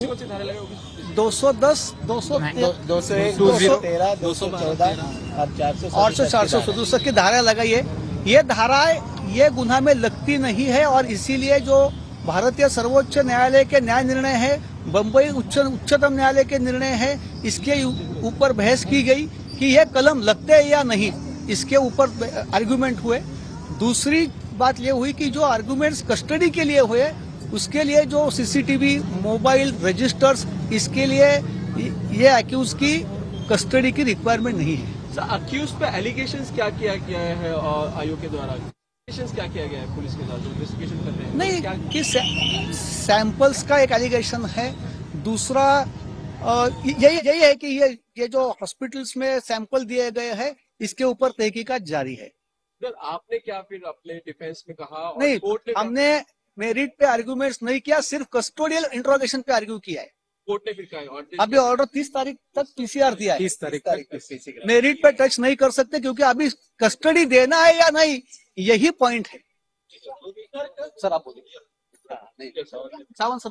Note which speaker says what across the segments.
Speaker 1: 210, 201, 213, 214 और 400 की धारा लगाई है। ये धाराएं ये गुनाह में लगती नहीं है और इसीलिए जो भारतीय सर्वोच्च न्यायालय के न्याय निर्णय है, बम्बई उच्चतम न्यायालय के निर्णय है, इसके ऊपर बहस की गई कि ये कलम लगते हैं या नहीं, इसके ऊपर आर्गुमेंट हुए। दूसरी बात ये हुई कि जो आर्गुमेंट्स कस्टडी के लिए हुए उसके लिए जो सीसीटीवी, मोबाइल रजिस्टर्स, इसके लिए ये अक्यूज की कस्टडी की रिक्वायरमेंट नहीं है।
Speaker 2: अक्यूज पे एलिगेशंस क्या किया गया है आयोग के द्वारा? एलिगेशंस क्या किया गया है पुलिस के साथ जो इन्वेस्टिगेशन कर रहे हैं?
Speaker 1: नहीं कि सैंपल्स का एक एलिगेशन है। दूसरा यही है कि ये जो हॉस्पिटल्स में सैंपल दिए गए हैं इसके ऊपर तहकीकात जारी है।
Speaker 2: सर आपने क्या फिर अपने डिफेंस में कहा? और
Speaker 1: नहीं,
Speaker 2: कोर्ट ने
Speaker 1: हमने मेरिट पे आर्गुमेंट्स नहीं किया, सिर्फ कस्टोडियल इंट्रोगेशन पे आर्ग्यू किया है।
Speaker 2: कोर्ट ने फिर कहा और
Speaker 1: अभी ऑर्डर 30 तारीख तक पीसीआर दिया है।
Speaker 2: 30 तारीख तक
Speaker 1: मेरिट पे टच नहीं कर सकते क्योंकि अभी कस्टडी देना है या नहीं, यही पॉइंट है। सर आप बोलिए। सावंत सर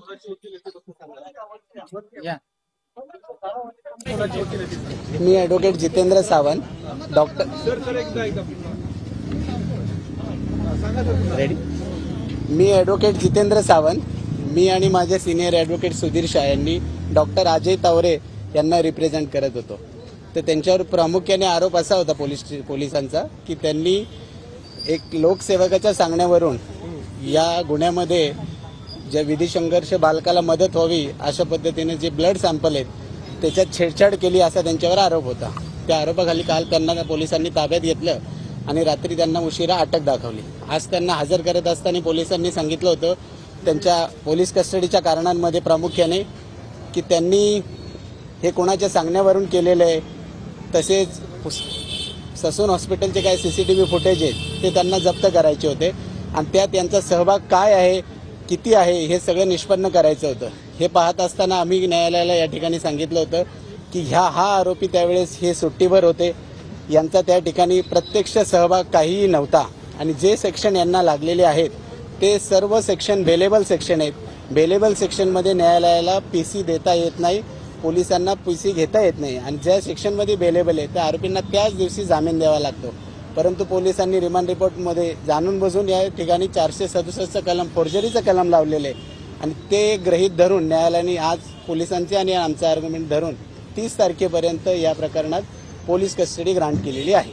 Speaker 3: मी ॲडव्होकेट जितेंद्र सावंत, डॉक्टर मी ॲडव्होकेट जितेंद्र सावंत, मी आणि माझे सिनियर ॲडव्होकेट सुधीर शाह यांनी डॉक्टर अजय तावरे यांना रिप्रेझेंट करत होतो। तर त्यांच्यावर प्रामुख्याने आरोप असा होता पोलिसांचा की त्यांनी एक लोकसेवकाच्या सांगण्यावरून या गुन्ह्यामध्ये जे विधी संघर्ष बालकाला मदत व्हावी अशा पद्धतीने जे ब्लड सॅम्पल आहेत त्याच्यात छेडछाड केली असा त्यांच्यावर आरोप होता। त्या आरोपाखाली काल त्यांना पोलिसांनी ताब्यात घेतलं आणि रात्री त्यांना उशिरा अटक दाखवली। आज त्यांना हजर करत असताना पोलिसांनी सांगितलं होतं त्यांच्या पोलीस कस्टडीच्या कारणांमध्ये प्रामुख्याने की त्यांनी हे कोणाच्या सांगण्यावरून केलेलं आहे, तसेच ससून हॉस्पिटलचे काही सीसीटीव्ही फुटेज आहेत ते त्यांना जप्त करायचे होते आणि त्यात त्यांचा सहभाग काय आहे, किती आहे हे सगळं निष्पन्न करायचं होतं। हे पाहत असताना आम्ही न्यायालयाला या ठिकाणी सांगितलं होतं की हा आरोपी त्यावेळेस हे सुट्टीवर होते, यांचा त्या ठिकाणी प्रत्यक्ष सहभाग काहीही नव्हता आणि जे सेक्शन यांना लागलेले आहेत ते सर्व सेक्शन बेलेबल सेक्शन आहेत। बेलेबल सेक्शनमध्ये न्यायालयाला पीसी देता येत नाही, पोलिसांना पीसी घेता येत नाही आणि ज्या सेक्शनमध्ये बेलेबल आहे त्या आरोपींना त्याच दिवशी जामीन द्यावा लागतो। परंतु पोलिसांनी रिमांड रिपोर्टमध्ये जाणून बुजून या ठिकाणी 467 कलम फोर्जरीचं कलम लावलेले आणि ते गृहीत धरून न्यायालयाने आज पोलिसांचे आणि आमचा आर्ग्युमेंट धरून 30 तारखेपर्यंत या प्रकरणात पोलीस कस्टडी ग्रांट केलेली आहे।